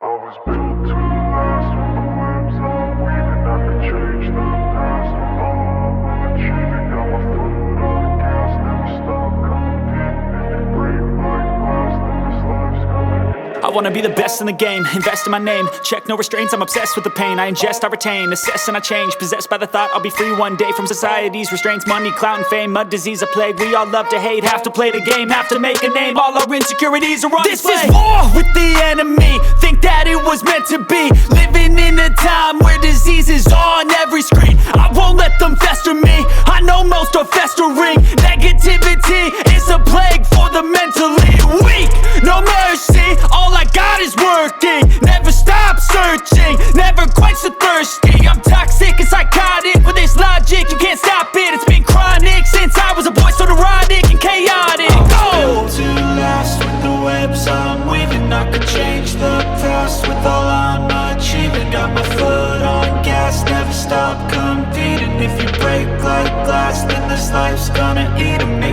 I was built to last with the webs I'm weaving. I could change the past with all I'm achieving. Got my foot on the gas, never stop competing. If you break like glass, then this life's gonna end. I wanna be the best in the game, invest in my name. Check no restraints, I'm obsessed with the pain. I ingest, I retain, assess and I change. Possessed by the thought I'll be free one day from society's restraints. Money, clout and fame, mud, disease, a plague. We all love to hate, have to play the game, have to make a name. All our insecurities are on display. This is war with the enemy, think that it was meant to be. Living in a time where disease is on every screen. I won't let them fester me, I know most are festering. Negativity is a plague for the mentally weak. No mercy, all I got is working. Never stop searching, never quench the thirsty. I'm toxic and psychotic with this logic, you can't stop it. It's been chronic since I was a boy, so neurotic and chaotic. Built to last with the webs I'm weaving. I could change the past with all I'm achieving. Got my foot on gas, never stop competing. If you break like glass, then this life's gonna eat 'em.